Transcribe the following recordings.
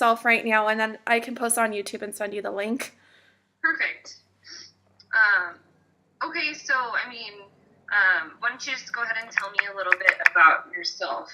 myself right now, and then I can post on YouTube and send you the link. Perfect. Okay, so why don't you just go ahead and tell me a little bit about yourself?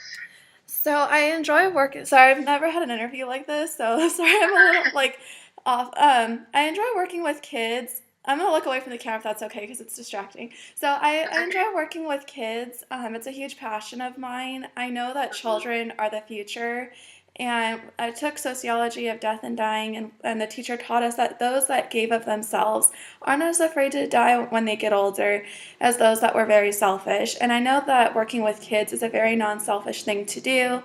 So I enjoy working. Sorry, I've never had an interview like this, so sorry I'm a little like off. I enjoy working with kids. I'm gonna look away from the camera if that's okay because it's distracting. So That's I okay. enjoy working with kids. It's a huge passion of mine. I know that Mhm. children are the future, and I took sociology of death and dying, and the teacher taught us that those that gave of themselves aren't as afraid to die when they get older as those that were very selfish. And I know that working with kids is a very non selfish thing to do.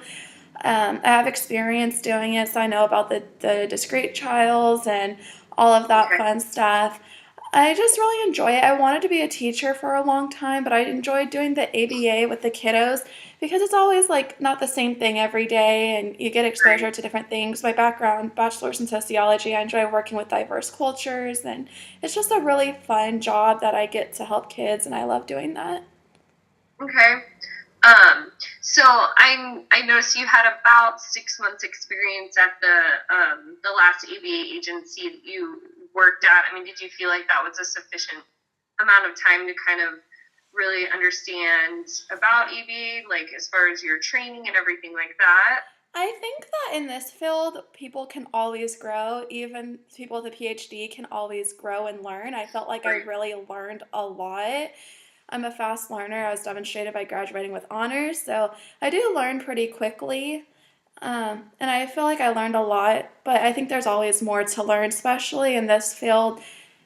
I have experience doing it, so I know about the discrete trials and all of that Okay. fun stuff. I just really enjoy it. I wanted to be a teacher for a long time, but I enjoyed doing the ABA with the kiddos because it's always like not the same thing every day and you get exposure Right. to different things. My background, bachelor's in sociology, I enjoy working with diverse cultures and it's just a really fun job that I get to help kids and I love doing that. Okay. Um, so I noticed you had about 6 months experience at the last ABA agency that you worked at. I mean, did you feel like that was a sufficient amount of time to kind of really understand about ABA, like as far as your training and everything like that? I think that in this field, people can always grow. Even people with a PhD can always grow and learn. I felt like I Right. really learned a lot. I'm a fast learner, as demonstrated by graduating with honors, so I do learn pretty quickly. And I feel like I learned a lot, but I think there's always more to learn, especially in this field.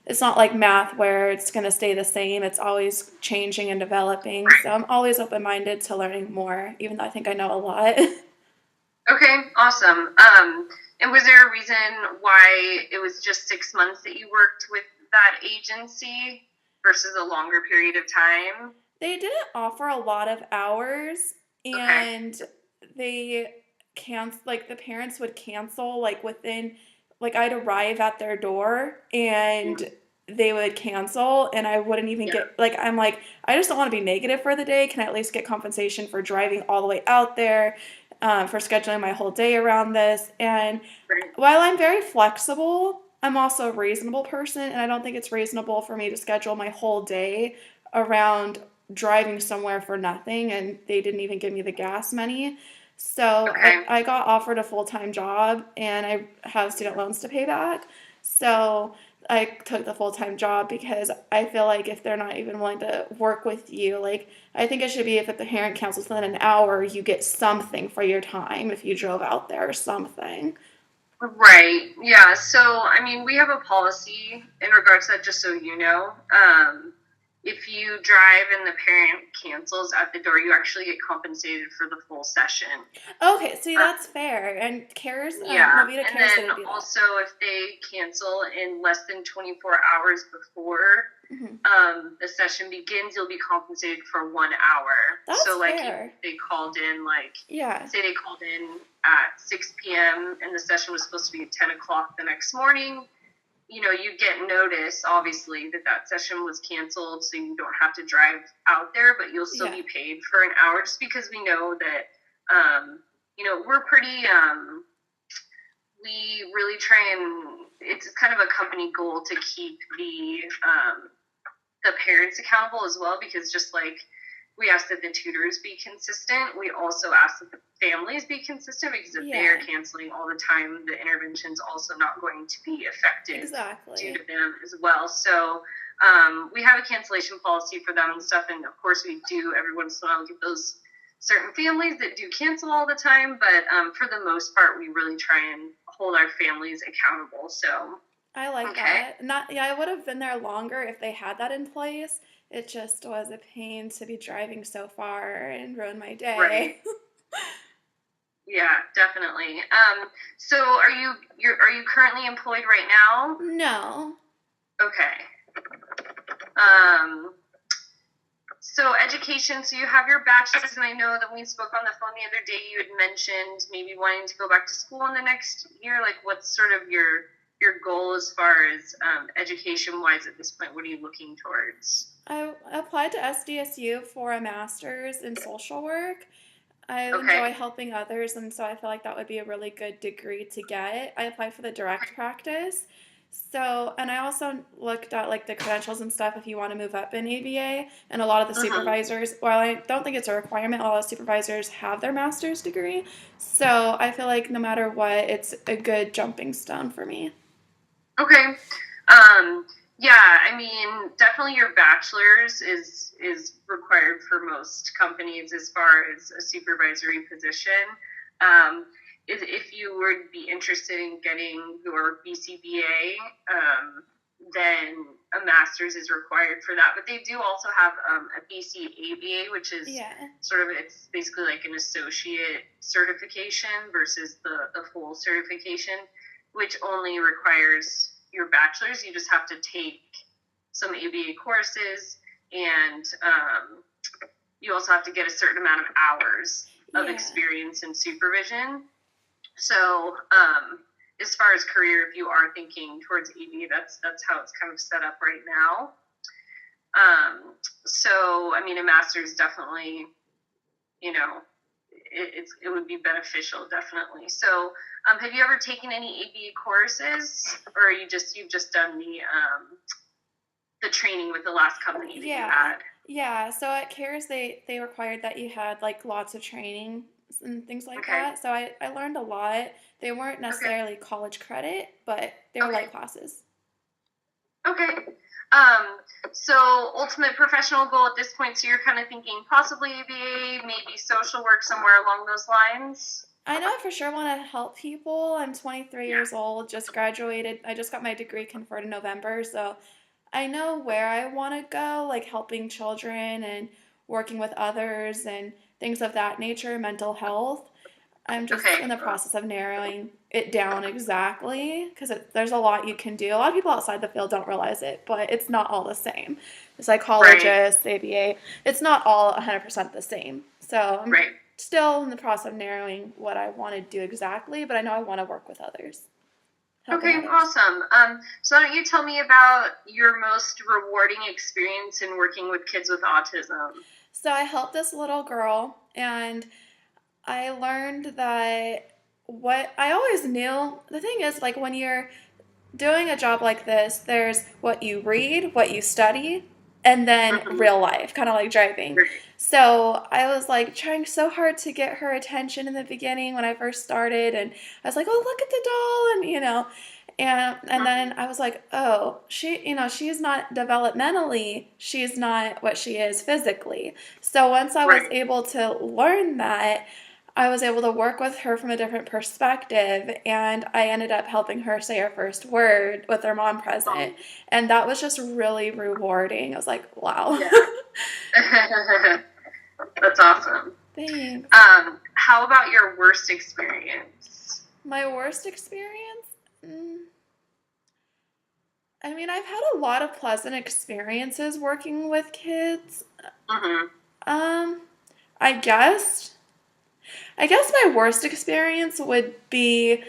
It's not like math where it's going to stay the same, it's always changing and developing. So I'm always open minded to learning more, even though I think I know a lot. Okay, awesome. And was there a reason why it was just 6 months that you worked with that agency versus a longer period of time? They didn't offer a lot of hours, Okay. and they like the parents would cancel like within like I'd arrive at their door and Mm. they would cancel and I wouldn't even Yeah. get like I'm like I just don't want to be negative for the day. Can I at least get compensation for driving all the way out there, for scheduling my whole day around this? And Right. while I'm very flexible, I'm also a reasonable person, and I don't think it's reasonable for me to schedule my whole day around driving somewhere for nothing and they didn't even give me the gas money. So Okay. I got offered a full time job and I have student loans to pay back. So I took the full time job because I feel like if they're not even willing to work with you, like I think it should be if the parent cancels within an hour, you get something for your time if you drove out there or something. Right. Yeah. So, I mean, we have a policy in regards to that, just so you know. If you drive and the parent cancels at the door, you actually get compensated for the full session. Okay, see, Uh, that's fair. And cares, Yeah, Novita and Cares then didn't do that. also if they cancel in less than 24 hours before Hmm. the session begins, you'll be compensated for 1 hour. That's So, like, even fair. if they called in, like, Yeah, say they called in at 6 p.m. and the session was supposed to be at 10 o'clock the next morning, you get notice, obviously, that that session was canceled, so you don't have to drive out there, but you'll still yeah, be paid for an hour just because we know that, we're pretty, we really try and it's kind of a company goal to keep the parents accountable as well because just like we ask that the tutors be consistent, we also ask that the families be consistent because if they are yeah, canceling all the time, the intervention's also not going to be effective due to exactly. them as well. So we have a cancellation policy for them and stuff, and of course we do every once in a while get those certain families that do cancel all the time, but for the most part, we really try and hold our families accountable. So, I like okay, that. Not, yeah, I would have been there longer if they had that in place. It just was a pain to be driving so far and ruin my right. day. Yeah, definitely. So are you currently employed right now? No. Okay. Um, so education, so you have your bachelor's, and I know that when we spoke on the phone the other day, you had mentioned maybe wanting to go back to school in the next year. Like, what's sort of your goal as far as education wise at this point? What are you looking towards? I applied to SDSU for a master's in social work. I Okay. enjoy helping others, and so I feel like that would be a really good degree to get. I applied for the direct practice. So, and I also looked at like the credentials and stuff if you want to move up in ABA, and a lot of the Mm-hmm. supervisors, while I don't think it's a requirement, a lot of supervisors have their master's degree. So, I feel like no matter what, it's a good jumping stone for me. Okay. Yeah, I mean, definitely your bachelor's is required for most companies as far as a supervisory position. Um, if you would be interested in getting your BCBA, then a master's is required for that. But they do also have a BCABA, which is Yeah. sort of, it's basically like an associate certification versus the full certification, which only requires your bachelor's. You just have to take some ABA courses, and you also have to get a certain amount of hours of Yeah. experience in supervision. So, as far as career, if you are thinking towards ABA, that's how it's kind of set up right now. So, I mean, a master's definitely, you know, it would be beneficial, definitely. So, have you ever taken any ABA courses, or you've just done the training with the last company that you Yeah. had? Yeah. So at CARES, they required that you had like lots of training and things like Okay. that. So I learned a lot. They weren't Okay. necessarily college credit, but they were Okay. light classes. Okay. Um, so ultimate professional goal at this point, so you're kind of thinking possibly ABA, maybe social work, somewhere along those lines. I know I for sure want to help people. I'm 23 Yeah. years old, just graduated. I just got my degree conferred in November, so I know where I want to go, like helping children and working with others and things of that nature, mental health. I'm just Okay. in the process of narrowing it down exactly because there's a lot you can do. A lot of people outside the field don't realize it, but it's not all the same. The Right. psychologists, ABA, it's not all 100% the same. So I'm Right. still in the process of narrowing what I want to do exactly, but I know I want to work with others, helping Okay. others. Awesome. So why don't you tell me about your most rewarding experience in working with kids with autism? So I helped this little girl, and I learned that what I always knew the thing is, like, when you're doing a job like this, there's what you read, what you study, and then Mm-hmm. real life, kind of like driving. Right. So I was like trying so hard to get her attention in the beginning when I first started, and I was like, "Oh, look at the doll," and and then Mm-hmm. I was like, "Oh, she's not developmentally, she's not what she is physically." So once I was Right. able to learn that, I was able to work with her from a different perspective, and I ended up helping her say her first word with her mom present. And that was just really rewarding. I was like, wow. Yeah. That's awesome. Thanks. How about your worst experience? My worst experience? Mm, I mean, I've had a lot of pleasant experiences working with kids. Mm-hmm. Um, I guess. I guess my worst experience would be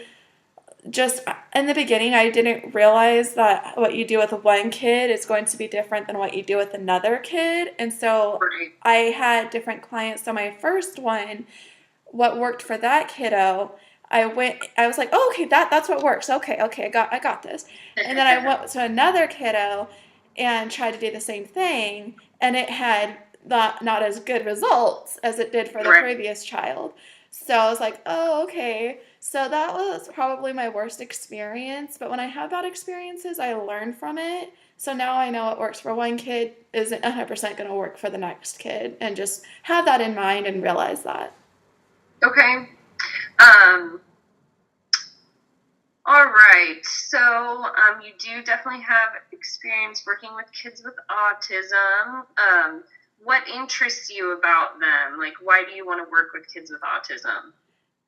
just in the beginning, I didn't realize that what you do with one kid is going to be different than what you do with another kid. And so Right. I had different clients. So my first one, what worked for that kiddo, I was like, oh, okay, that's what works. Okay, okay, I got this. And then I went to another kiddo and tried to do the same thing, and it had not as good results as it did for the Right. previous child. So I was like, oh, okay. So that was probably my worst experience. But when I have bad experiences, I learn from it. So now I know what works for one kid isn't 100% going to work for the next kid, and just have that in mind and realize that. Okay. Um, all right. So, you do definitely have experience working with kids with autism. What interests you about them? Like, why do you want to work with kids with autism?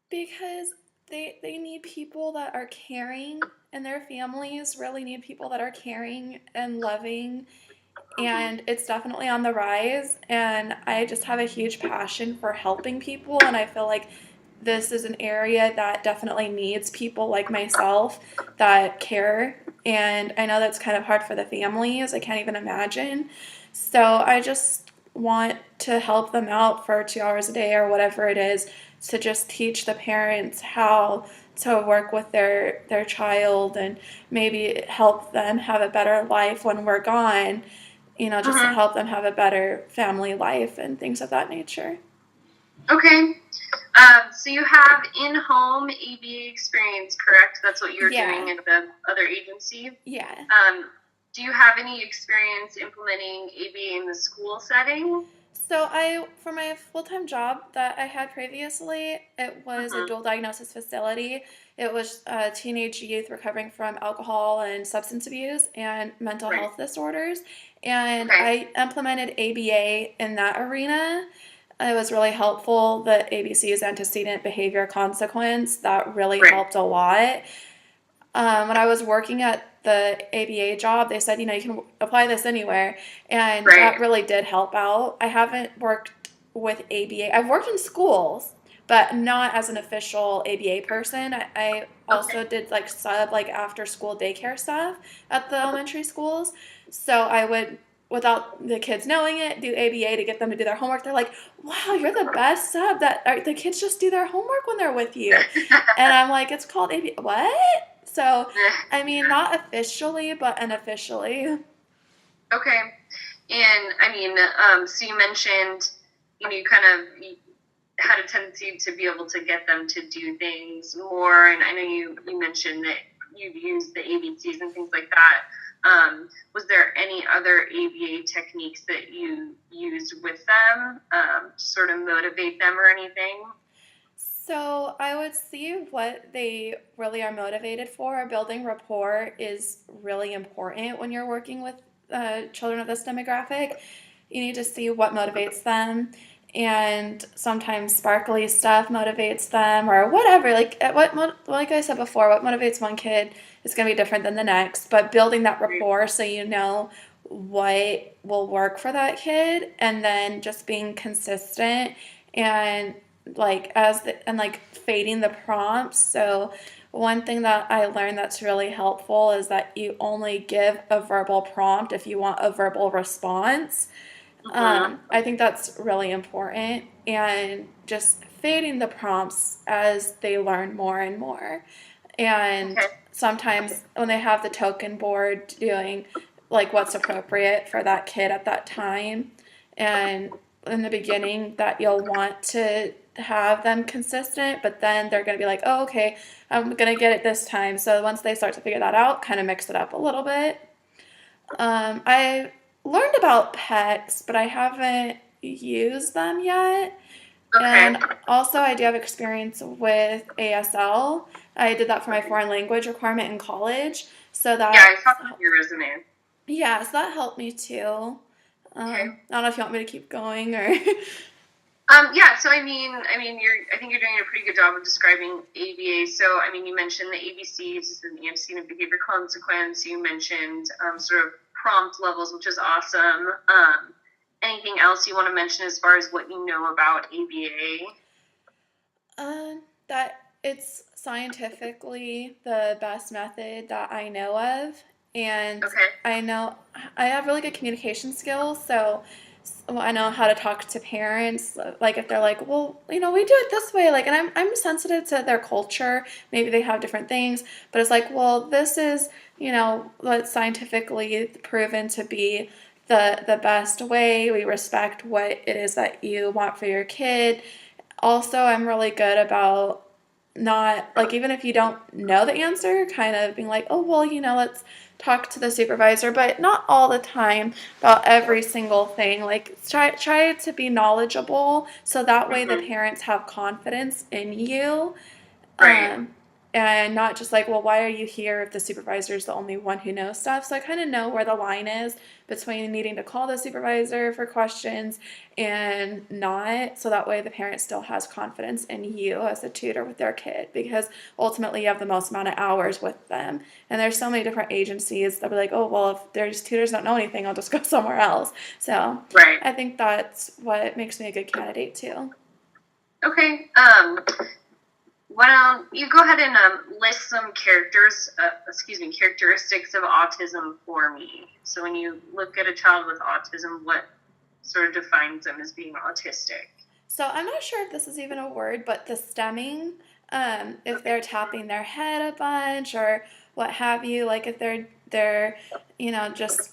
Because they need people that are caring, and their families really need people that are caring and loving, Mm-hmm. and it's definitely on the rise, and I just have a huge passion for helping people, and I feel like this is an area that definitely needs people like myself that care, and I know that's kind of hard for the families. I can't even imagine. So I just want to help them out for 2 hours a day or whatever it is to just teach the parents how to work with their child and maybe help them have a better life when we're gone, just to Hmm. help them have a better family life and things of that nature. Okay. So you have in-home ABA experience, correct? That's what you're Yeah. doing at the other agency. Yeah. Do you have any experience implementing ABA in the school setting? So for my full-time job that I had previously, it was a Hmm. dual diagnosis facility. It was teenage youth recovering from alcohol and substance abuse and mental Right. health disorders. And Okay. I implemented ABA in that arena. It was really helpful. The ABC is antecedent behavior consequence. That really Right. helped a lot. When I was working at the ABA job, they said, you can apply this anywhere. And Right. that really did help out. I haven't worked with ABA. I've worked in schools, but not as an official ABA person. I Okay. also did like sub, like after school daycare stuff at the elementary schools. So I would, without the kids knowing it, do ABA to get them to do their homework. They're like, wow, you're the best sub. The kids just do their homework when they're with you. And I'm like, it's called ABA. What? So, I mean, not officially, but unofficially. Okay. And I mean, so you mentioned, you kind of had a tendency to be able to get them to do things more. And I know you mentioned that you've used the ABCs and things like that. Was there any other ABA techniques that you used with them to sort of motivate them or anything? So, I would see what they really are motivated for. Building rapport is really important when you're working with children of this demographic. You need to see what motivates them. And sometimes sparkly stuff motivates them, or whatever. Like I said before, what motivates one kid is going to be different than the next. But building that rapport so you know what will work for that kid, and then just being consistent and like fading the prompts. So one thing that I learned that's really helpful is that you only give a verbal prompt if you want a verbal response. Mm-hmm. I think that's really important, and just fading the prompts as they learn more and more. And Okay. sometimes when they have the token board, doing like what's appropriate for that kid at that time. And in the beginning, that you'll want to have them consistent, but then they're going to be like, oh, okay, I'm going to get it this time. So once they start to figure that out, kind of mix it up a little bit. I learned about pets, but I haven't used them yet. Okay. And also, I do have experience with ASL. I did that for my foreign language requirement in college. So Yeah, I that, saw that on your resume. yeah, so that helped me too. Okay. I don't know if you want me to keep going or. Yeah, so I think you're doing a pretty good job of describing ABA. So, I mean, you mentioned the ABCs and the antecedent behavior consequence. You mentioned sort of prompt levels, which is awesome. Anything else you want to mention as far as what you know about ABA? That it's scientifically the best method that I know of. And Okay. I know I have really good communication skills, so I know how to talk to parents. Like if they're like, well, we do it this way, like, and I'm sensitive to their culture. Maybe they have different things, but it's like, well, this is, what's scientifically proven to be the best way. We respect what it is that you want for your kid. Also, I'm really good about not, like, even if you don't know the answer, kind of being like, oh, well, let's talk to the supervisor, but not all the time about every single thing. Like, try to be knowledgeable so that way the Mm-hmm. parents have confidence in you. Right. Um, and not just like, well, why are you here if the supervisor is the only one who knows stuff? So I kind of know where the line is between needing to call the supervisor for questions and not. So that way the parent still has confidence in you as a tutor with their kid, because ultimately you have the most amount of hours with them. And there's so many different agencies that be like, oh, well, if their tutors don't know anything, I'll just go somewhere else. So Right. I think that's what makes me a good candidate too. Okay. Why don't you go ahead and list some characteristics of autism for me? So when you look at a child with autism, what sort of defines them as being autistic? So I'm not sure if this is even a word, but the stemming, if they're tapping their head a bunch or what have you, like if they're just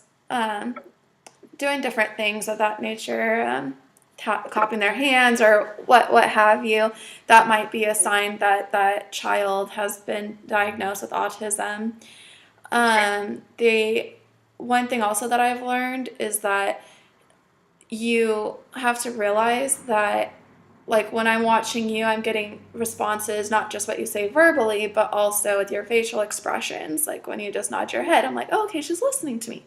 doing different things of that nature, clapping their hands or what have you, that might be a sign that that child has been diagnosed with autism. Okay. The one thing also that I've learned is that you have to realize that, like, when I'm watching you, I'm getting responses, not just what you say verbally, but also with your facial expressions. Like when you just nod your head, I'm like, oh, okay, she's listening to me.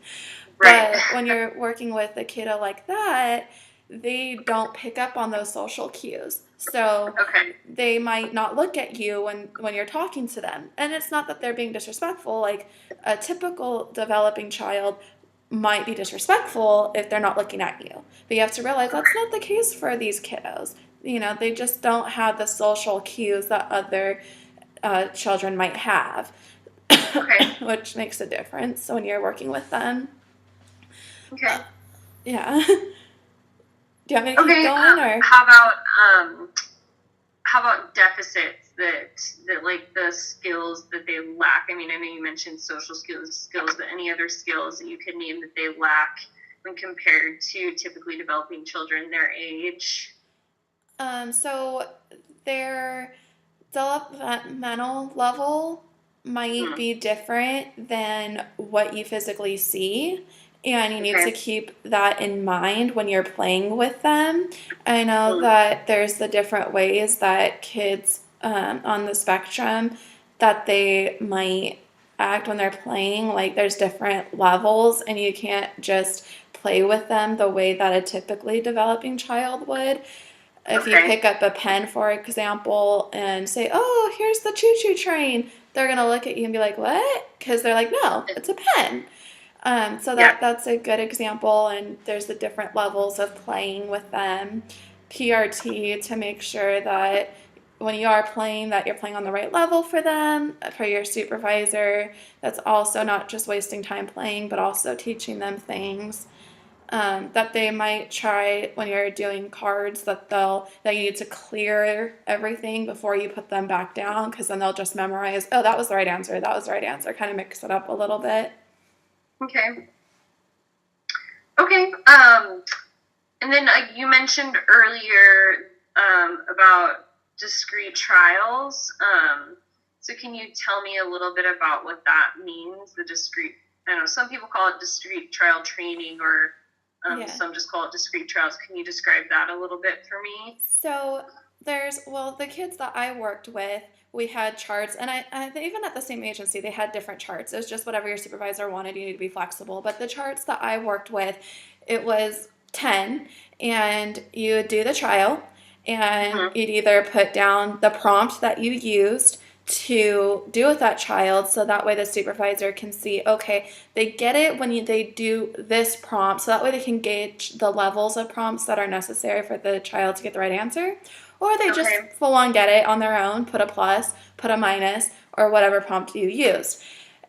Right. But when you're working with a kiddo like that, they don't pick up on those social cues. So Okay. they might not look at you when you're talking to them. And it's not that they're being disrespectful. Like a typical developing child might be disrespectful if they're not looking at you. But you have to realize that's not the case for these kiddos. They just don't have the social cues that other children might have, Okay. which makes a difference when you're working with them. Okay. Yeah. Do you want me to keep Okay. going or? How about deficits that like the skills that they lack? I mean, I know you mentioned social skills, but any other skills that you could name that they lack when compared to typically developing children their age? So their developmental level might Hmm. be different than what you physically see. And you need to Okay. keep that in mind when you're playing with them. I know Hmm. that there's the different ways that kids on the spectrum that they might act when they're playing. Like there's different levels, and you can't just play with them the way that a typically developing child would. If you Okay. pick up a pen, for example, and say, oh, here's the choo-choo train, they're going to look at you and be like, what? Because they're like, no, it's a pen. So Yeah. that's a good example, and there's the different levels of playing with them. PRT to make sure that when you are playing, that you're playing on the right level for them, for your supervisor. That's also not just wasting time playing, but also teaching them things. That they might try when you're doing cards, that you need to clear everything before you put them back down, because then they'll just memorize, oh, that was the right answer, that was the right answer, kind of mix it up a little bit. Okay. Okay. And then you mentioned earlier about discrete trials. So can you tell me a little bit about what that means? The discrete, I don't know, some people call it discrete trial training, or Yeah. some just call it discrete trials. Can you describe that a little bit for me? So the kids that I worked with, we had charts, and I think even at the same agency, they had different charts. It was just whatever your supervisor wanted, you need to be flexible. But the charts that I worked with, it was 10, and you would do the trial, and Mm-hmm. you'd either put down the prompt that you used to do with that child, so that way the supervisor can see, okay, they get it when they do this prompt, so that way they can gauge the levels of prompts that are necessary for the child to get the right answer, or they just Okay. full on get it on their own, put a plus, put a minus, or whatever prompt you used.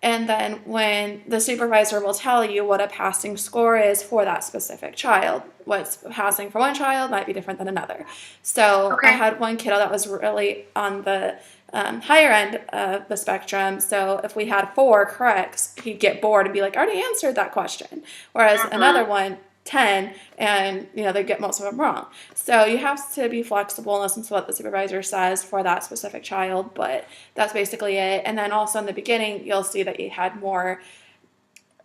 And then when the supervisor will tell you what a passing score is for that specific child, what's passing for one child might be different than another. So I Okay. had one kiddo that was really on the higher end of the spectrum. So if we had 4 corrects, he'd get bored and be like, I already answered that question. Whereas another Mm-hmm. one, 10, and they get most of them wrong. So you have to be flexible and listen to what the supervisor says for that specific child, but that's basically it. And then also in the beginning, you'll see that you had more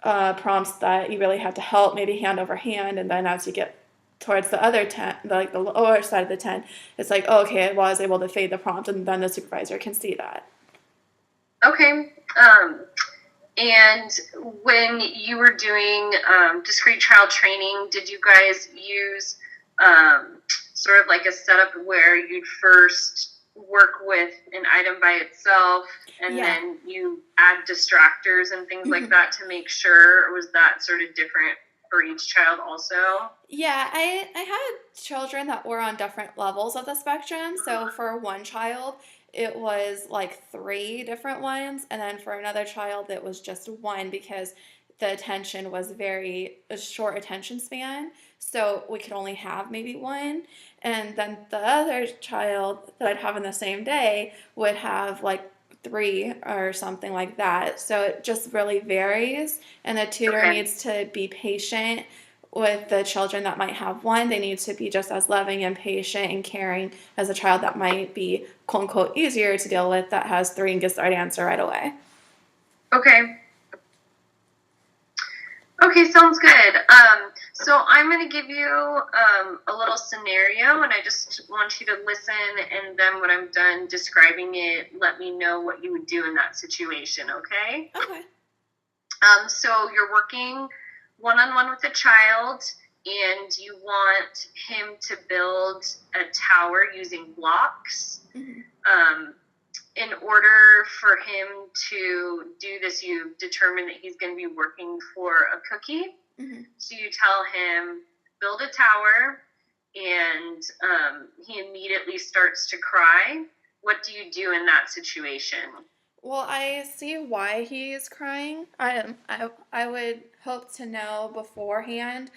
prompts that you really had to help, maybe hand over hand, and then as you get towards the other 10, like the lower side of the 10, it's like, oh, okay, well, I was able to fade the prompt, and then the supervisor can see that. Okay. And when you were doing discrete trial training, did you guys use sort of like a setup where you'd first work with an item by itself, and Yeah. then you add distractors and things like that to make sure, or was that sort of different for each child also? Yeah, I had children that were on different levels of the spectrum. So for one child, it was like 3 different ones, and then for another child, it was just one, because the attention was a short attention span, so we could only have maybe one. And then the other child that I'd have in the same day would have like three or something like that. So it just really varies. And the tutor Okay. needs to be patient with the children that might have one. They need to be just as loving and patient and caring as a child that might be quote unquote easier to deal with that has three and gets the right answer right away. Okay. Okay, sounds good. So I'm going to give you a little scenario, and I just want you to listen, and then when I'm done describing it, let me know what you would do in that situation, okay? Okay. So you're working one-on-one with a child, and you want him to build a tower using blocks. Mm-hmm. In order for him to do this, you determine that he's going to be working for a cookie. Mm-hmm. So you tell him, build a tower, and he immediately starts to cry. What do you do in that situation? Well, I see why he is crying. I would hope to know beforehand,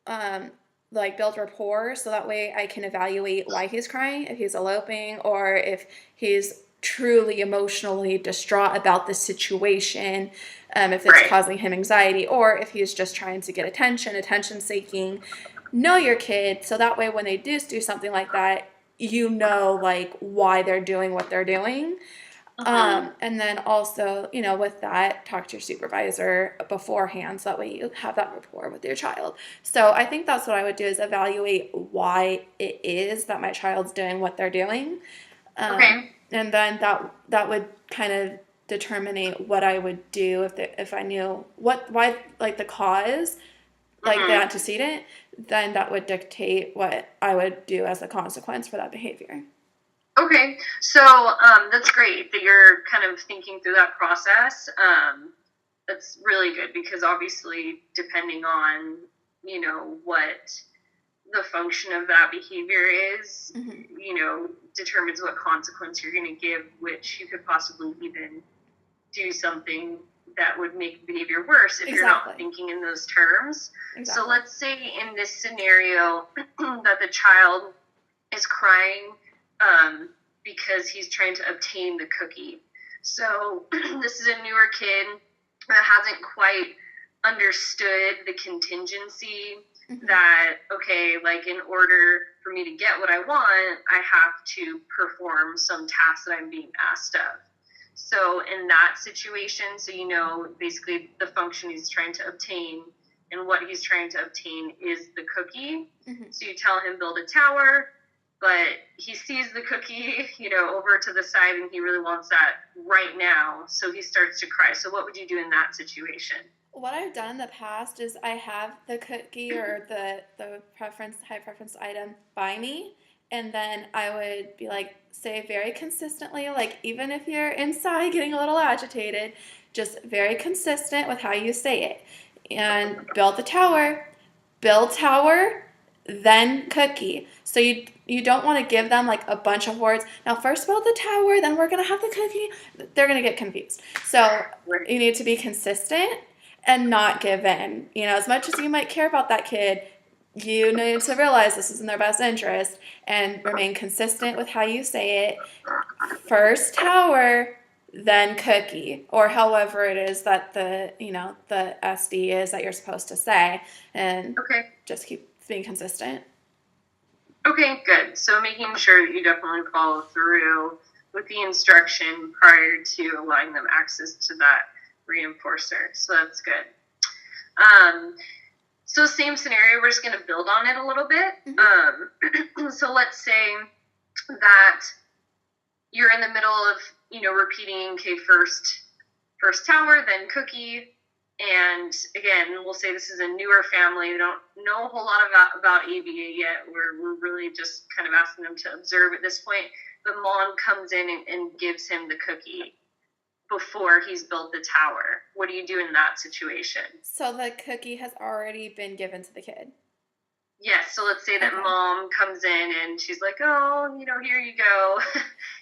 like build rapport, so that way I can evaluate why he's crying, if he's eloping or if he's truly emotionally distraught about the situation, if it's Right. causing him anxiety, or if he's just trying to get attention seeking. Know your kid, so that way when they do something like that, you know like why they're doing what they're doing. And then also, with that, talk to your supervisor beforehand so that way you have that rapport with your child. So I think that's what I would do is evaluate why it is that my child's doing what they're doing. Okay. And then that would kind of determine what I would do if I knew why, like the cause, like the antecedent, then that would dictate what I would do as a consequence for that behavior. Okay, so that's great that you're kind of thinking through that process. That's really good because obviously, depending on what the function of that behavior is, determines what consequence you're going to give, which you could possibly even do something that would make the behavior worse if you're not thinking in those terms. Exactly. So let's say in this scenario that the child is crying because he's trying to obtain the cookie. So this is a newer kid that hasn't quite understood the contingency that, okay, like in order for me to get what I want, I have to perform some task that I'm being asked of. So in that situation, so basically the function he's trying to obtain and what he's trying to obtain is the cookie. So you tell him build a tower, but he sees the cookie, over to the side, and he really wants that right now. So he starts to cry. So what would you do in that situation? What I've done in the past is I have the cookie or the high preference item by me, and then I would be like, say very consistently, like even if you're inside getting a little agitated, just very consistent with how you say it. And build tower, then cookie. So you don't want to give them like a bunch of words. Now first build the tower, then we're going to have the cookie. They're going to get confused. So you need to be consistent and not give in. As much as you might care about that kid, you need to realize this is in their best interest and remain consistent with how you say it. First tower, then cookie, or however it is that the SD is that you're supposed to say, and just keep being consistent. Okay, good. So making sure that you definitely follow through with the instruction prior to allowing them access to that reinforcer. So that's good. So same scenario, we're just going to build on it a little bit. So let's say that you're in the middle of, repeating, okay, first tower, then cookie. And again, we'll say this is a newer family. They don't know a whole lot about ABA yet. We're really just kind of asking them to observe at this point. But mom comes in and gives him the cookie before he's built the tower. What do you do in that situation? So the cookie has already been given to the kid. Yes, so let's say that mom comes in and she's like, oh, here you go,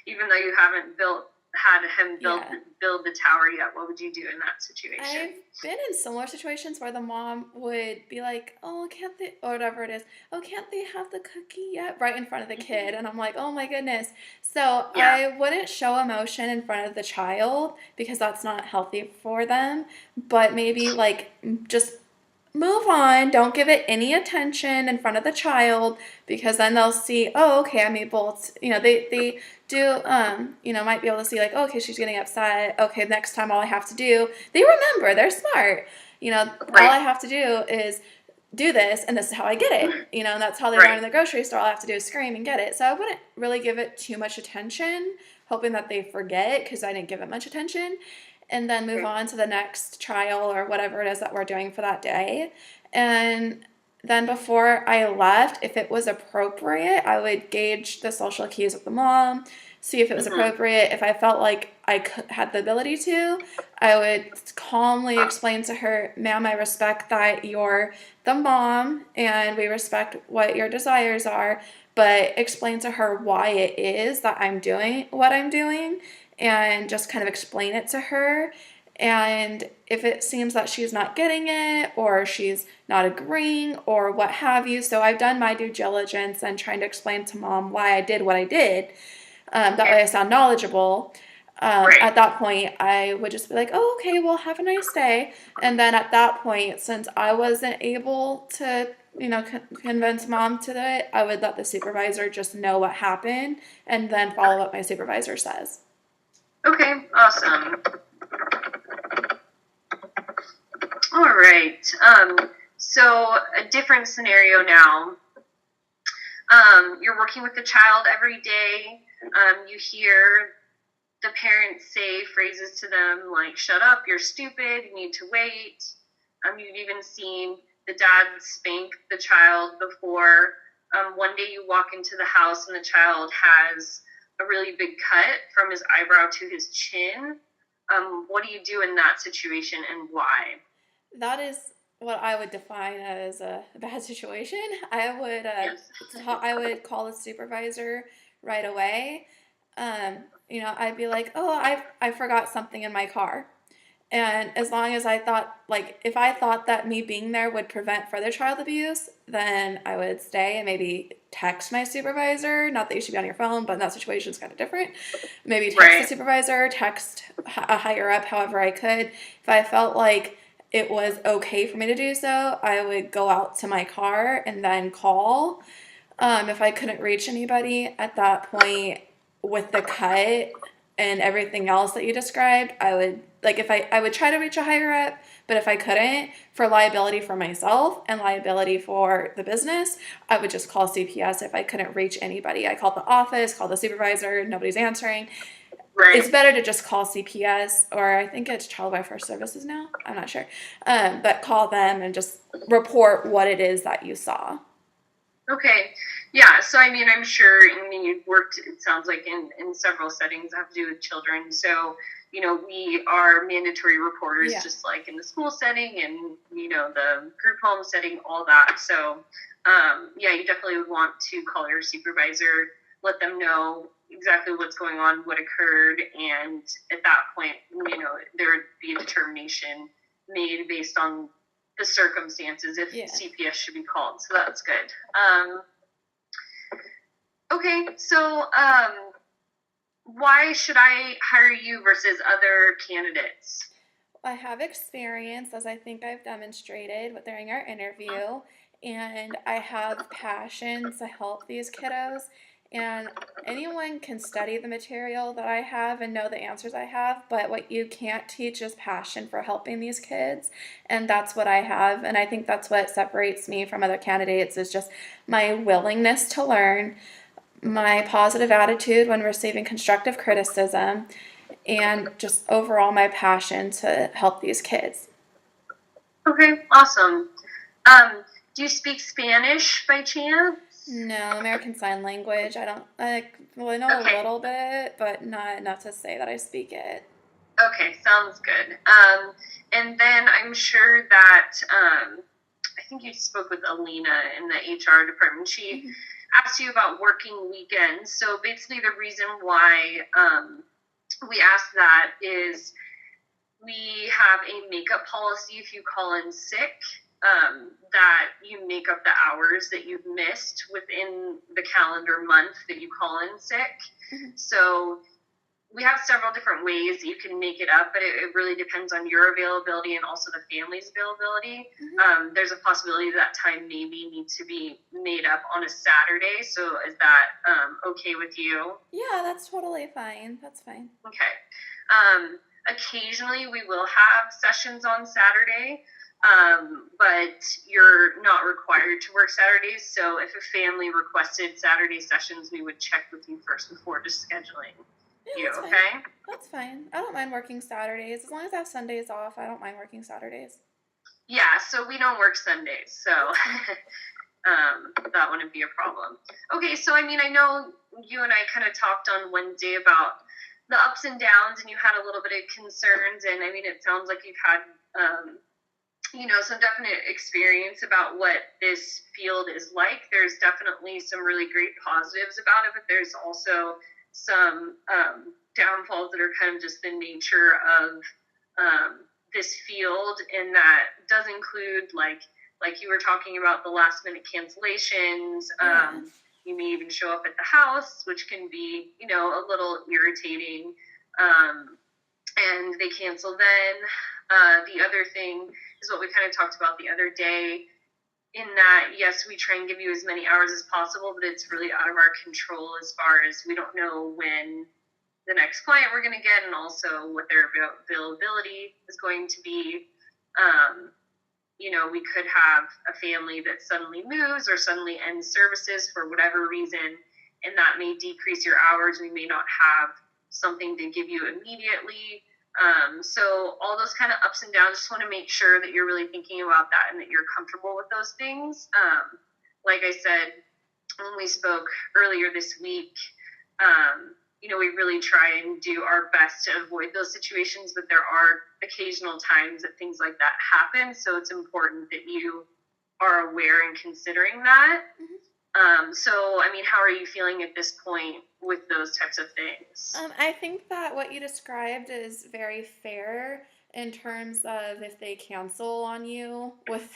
even though you haven't built had him Yeah. build the tower yet, what would you do in that situation? I've been in similar situations where the mom would be like, "Oh, can't they," or whatever it is, "Oh, can't they have the cookie yet?" right in front of the Mhm. kid. And I'm like, "Oh my goodness." So Yeah. I wouldn't show emotion in front of the child because that's not healthy for them. But maybe like just move on. Don't give it any attention in front of the child because then they'll see, oh, okay, I'm able to, they do, might be able to see like, oh, okay, she's getting upset. Okay, next time all I have to do, they remember, they're smart. All Right. I have to do is do this and this is how I get it. And that's how they learn Right. in the grocery store. All I have to do is scream and get it. So I wouldn't really give it too much attention, hoping that they forget because I didn't give it much attention, and then move Okay. on to the next trial or whatever it is that we're doing for that day. And then before I left, if it was appropriate, I would gauge the social cues with the mom, see if it was Hmm. appropriate. If I felt like had the ability to, I would calmly explain to her, "Ma'am, I respect that you're the mom and we respect what your desires are, but explain to her why it is that I'm doing what I'm doing and just kind of explain it to her. And if it seems that she's not getting it or she's not agreeing or what have you, so I've done my due diligence and trying to explain to mom why I did what I did. That Okay. way I sound knowledgeable. Right. At that point, I would just be like, oh, okay, well, have a nice day. And then at that point, since I wasn't able to, convince mom to it, I would let the supervisor just know what happened and then follow what my supervisor says. Okay. Awesome. All right. So a different scenario now. You're working with the child every day. You hear the parents say phrases to them like, "Shut up, you're stupid, you need to wait." You've even seen the dad spank the child before. One day you walk into the house and the child has a really big cut from his eyebrow to his chin. What do you do in that situation and why? That is what I would define as a bad situation. I would Yes. I would call the supervisor right away. I'd be like, "Oh, I forgot something in my car." And as long as I thought, like, if I thought that me being there would prevent further child abuse, then I would stay and maybe text my supervisor. Not that you should be on your phone, but in that situation, it's kind of different. Maybe text the Right. supervisor, text a higher up, however I could. If I felt like it was okay for me to do so, I would go out to my car and then call. If I couldn't reach anybody at that point with the cut and everything else that you described, I would like if I would try to reach a higher up, but if I couldn't, for liability for myself and liability for the business, I would just call CPS if I couldn't reach anybody. I called the office, called the supervisor, nobody's answering. It's Right. better to just call CPS, or I think it's Child Welfare Services now. I'm not sure. But call them and just report what it is that you saw. Okay. Yeah. So, I mean, I'm sure, I mean, you've worked, it sounds like, in several settings that have to do with children. So, we are mandatory reporters, Yeah. just like in the school setting and, the group home setting, all that. So, yeah, you definitely would want to call your supervisor, let them know exactly what's going on, what occurred. And at that point, there would be a determination made based on the circumstances if Yeah. CPS should be called. So that's good. Okay, so why should I hire you versus other candidates? I have experience, as I think I've demonstrated during our interview, and I have passion to help these kiddos. And anyone can study the material that I have and know the answers I have, but what you can't teach is passion for helping these kids. And that's what I have. And I think that's what separates me from other candidates is just my willingness to learn, my positive attitude when receiving constructive criticism, and just overall my passion to help these kids. Okay, awesome. Do you speak Spanish by chance? No, American Sign Language. I don't well, I know a Okay, little bit, but not enough to say that I speak it. okay, sounds good. And then I'm sure that I think you spoke with Alina in the HR department. She asked you about working weekends. So basically, the reason why we ask that is we have a makeup policy if you call in sick, that you make up the hours that you've missed within the calendar month that you call in sick. Mm-hmm. So we have several different ways that you can make it up, but it really depends on your availability and also the family's availability. Mm-hmm. There's a possibility that time maybe needs to be made up on a Saturday. So is that okay with you? Yeah, that's totally fine. That's fine. Okay. Occasionally we will have sessions on Saturday, but you're not required to work Saturdays. So if a family requested Saturday sessions, we would check with you first before just scheduling Yeah, you, that's fine. okay? That's fine. I don't mind working Saturdays. As long as I have Sundays off, I don't mind working Saturdays. Yeah, so we don't work Sundays, so that wouldn't be a problem. Okay, so I mean, I know you and I kind of talked on Wednesday about the ups and downs, and you had a little bit of concerns, and I mean, it sounds like you've had, some definite experience about what this field is like. There's definitely some really great positives about it, but there's also some downfalls that are kind of just the nature of this field, and that does include like you were talking about the last minute cancellations. Yeah. You may even show up at the house, which can be a little irritating, and they cancel then. The other thing is what we kind of talked about the other day, in that, yes, we try and give you as many hours as possible, but it's really out of our control as far as we don't know when the next client we're going to get, and also what their availability is going to be. We could have a family that suddenly moves or suddenly ends services for whatever reason, and that may decrease your hours. We may not have something to give you immediately. So all those kind of ups and downs, just want to make sure that you're really thinking about that and that you're comfortable with those things. Like I said, when we spoke earlier this week, we really try and do our best to avoid those situations, but there are occasional times that things like that happen. So it's important that you are aware and considering that. So, I mean, how are you feeling at this point with those types of things? I think that what you described is very fair in terms of if they cancel on you with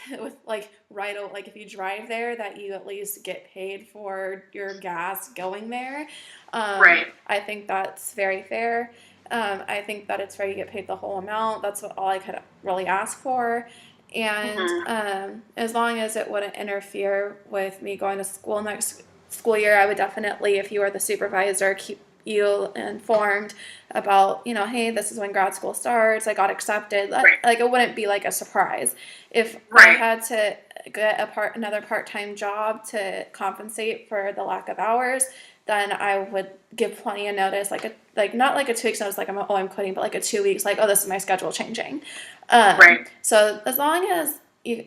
like like if you drive there, that you at least get paid for your gas going there. Right. I think that's very fair. I think that it's fair you get paid the whole amount. That's all I could really ask for. And as long as it wouldn't interfere with me going to school next school year, I would definitely, if you were the supervisor, keep you informed about, hey, this is when grad school starts. I got accepted. Right. Like, it wouldn't be like a surprise. If I Right. had to get another part-time job to compensate for the lack of hours, then I would give plenty of notice, not like a 2 weeks notice, like I'm quitting, but like a 2 weeks, like, oh, this is my schedule changing. Right. So as long as you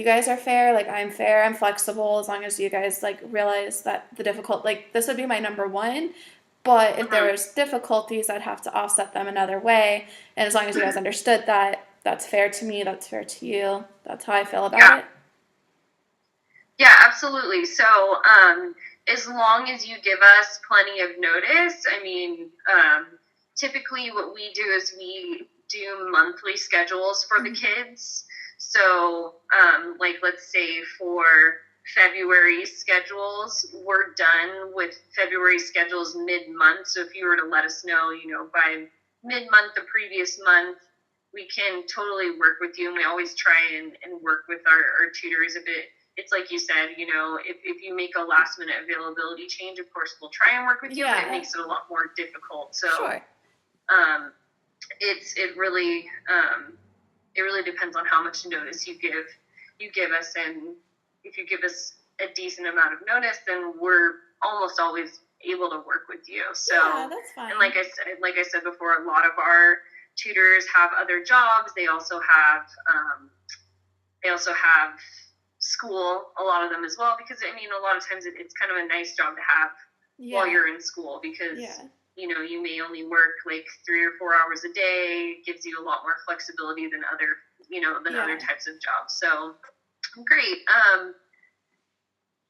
guys are fair, like I'm fair, I'm flexible, as long as you guys like realize that this would be my number one. But if there was difficulties, I'd have to offset them another way. And as long as you guys understood that, that's fair to me, that's fair to you. That's how I feel about it. Yeah, absolutely. So, as long as you give us plenty of notice, I mean, typically what we do is we do monthly schedules for the kids. So, let's say for February schedules, we're done with February schedules mid-month. So if you were to let us know, by mid-month the previous month, we can totally work with you. And we always try and work with our tutors a bit. It's like you said, if you make a last minute availability change, of course, we'll try and work with you, but it makes it a lot more difficult. So, sure. It really depends on how much notice you give us. And if you give us a decent amount of notice, then we're almost always able to work with you. So, yeah, that's fine. And like I said before, a lot of our tutors have other jobs. They also have school, a lot of them as well, because I mean, a lot of times it's kind of a nice job to have while you're in school, because you may only work like 3 or 4 hours a day. It gives you a lot more flexibility than other other types of jobs. So great.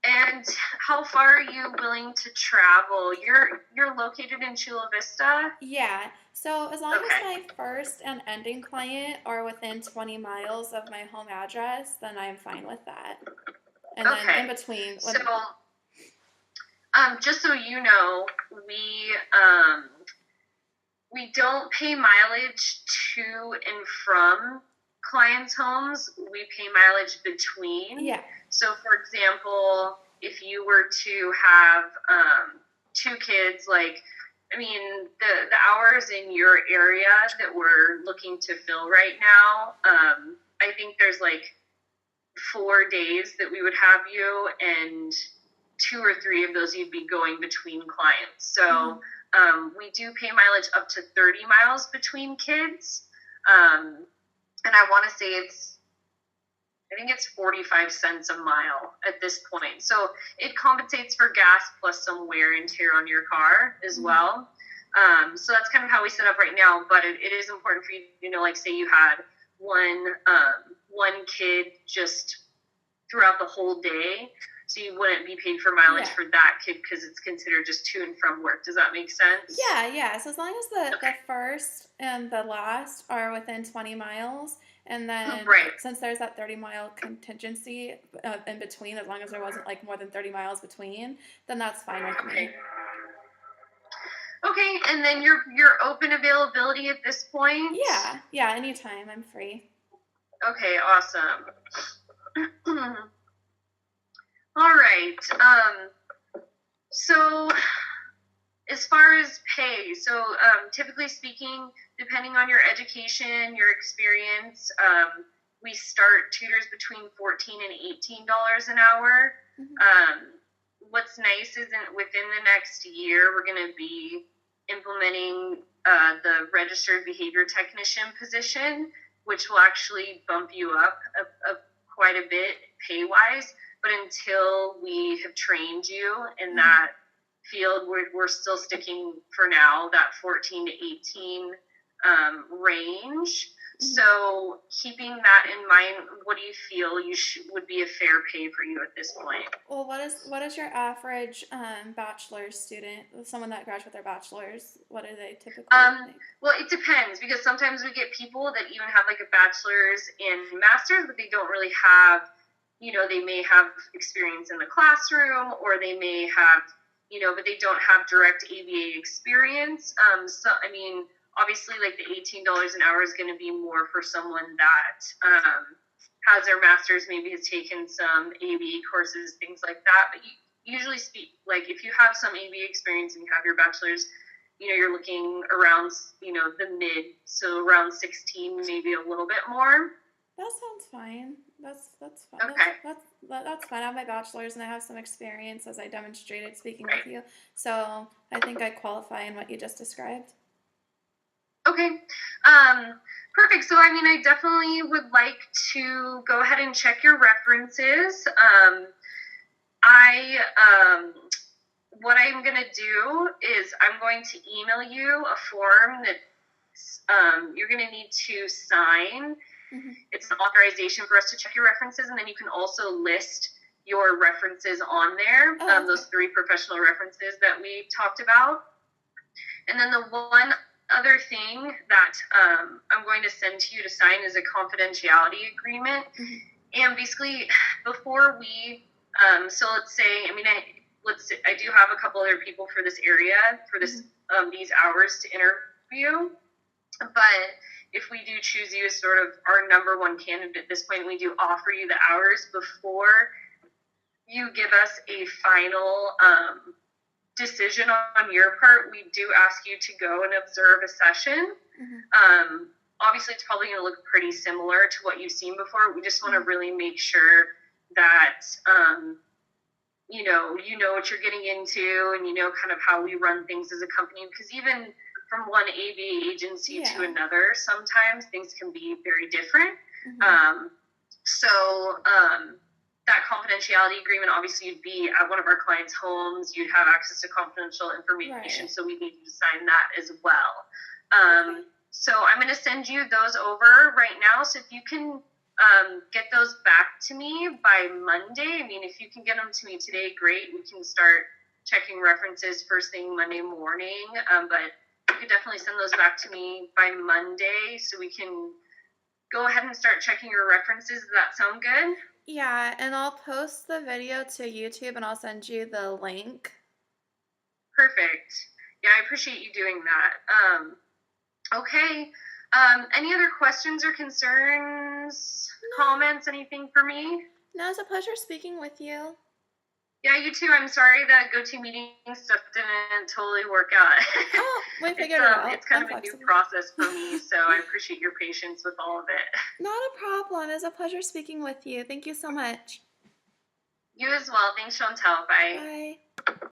And how far are you willing to travel? You're located in Chula Vista? Yeah. So as long as Okay. my first and ending client are within 20 miles of my home address, then I'm fine with that. And then in Okay. between, So, just so you know, we don't pay mileage to and from clients' homes. We pay mileage between. yeah. So, for example, if you were to have two kids, like, I mean, the hours in your area that we're looking to fill right now, I think there's like 4 days that we would have you, and 2 or 3 of those you'd be going between clients. So we do pay mileage up to 30 miles between kids. And I want to say I think it's 45 cents a mile at this point. So it compensates for gas plus some wear and tear on your car as well. So that's kind of how we set up right now. But it is important for you to know, like, say you had one kid just throughout the whole day, so you wouldn't be paid for mileage for that kid because it's considered just to and from work. Does that make sense? Yeah. So as long as the first and the last are within 20 miles, and then since there's that 30-mile contingency in between, as long as there wasn't like more than 30 miles between, then that's fine with me. Okay, and then your open availability at this point? Yeah, anytime. I'm free. Okay, awesome. All right. So as far as pay, so typically speaking, depending on your education, your experience, we start tutors between $14 and $18 an hour. What's nice is within the next year, we're going to be implementing the registered behavior technician position, which will actually bump you up quite a bit pay-wise. But until we have trained you in that field, we're still sticking for now that 14 to 18 range. So keeping that in mind, what do you feel would be a fair pay for you at this point? Well, what is your average bachelor's student, someone that graduates with their bachelor's? What do they typically think? Well, it depends, because sometimes we get people that even have like a bachelor's and master's, but they don't really have, they may have experience in the classroom, or they may have, but they don't have direct ABA experience. So, I mean, obviously, like the $18 an hour is going to be more for someone that has their master's, maybe has taken some ABA courses, things like that. But usually like if you have some ABA experience and you have your bachelor's, you're looking around, the mid, so around 16, maybe a little bit more. That sounds fine. That's fine. Okay. That's fine. I have my bachelor's and I have some experience, as I demonstrated speaking with you. So I think I qualify in what you just described. Okay. Perfect. So, I mean, I definitely would like to go ahead and check your references. What I'm going to do is I'm going to email you a form that you're going to need to sign. It's an authorization for us to check your references, and then you can also list your references on there, those 3 professional references that we talked about. And then the one other thing that I'm going to send to you to sign is a confidentiality agreement. And basically, before we, so let's say, I do have a couple other people for this area, for this these hours to interview. But if we do choose you as sort of our number one candidate at this point, we do offer you the hours before you give us a final decision on your part. We do ask you to go and observe a session. Obviously, it's probably going to look pretty similar to what you've seen before. We just want to really make sure that you know what you're getting into, and kind of how we run things as a company, because even from one ABA agency to another, sometimes things can be very different. So that confidentiality agreement, obviously, you'd be at one of our clients' homes. You'd have access to confidential information, so we need you to sign that as well. So I'm going to send you those over right now. So if you can get those back to me by Monday. I mean, if you can get them to me today, great. We can start checking references first thing Monday morning. But you could definitely send those back to me by Monday so we can go ahead and start checking your references. Does that sound good? Yeah, and I'll post the video to YouTube and I'll send you the link. Perfect. Yeah, I appreciate you doing that. Okay. Any other questions or concerns, No, comments, anything for me? no, it's a pleasure speaking with you. Yeah, you too. I'm sorry that GoToMeeting stuff didn't totally work out. Oh, we it's figured it out. it's kind I'm of a new flexible. process for me, so I appreciate your patience with all of it. Not a problem. It's a pleasure speaking with you. Thank you so much. You as well. Thanks, Chantel. Bye. Bye.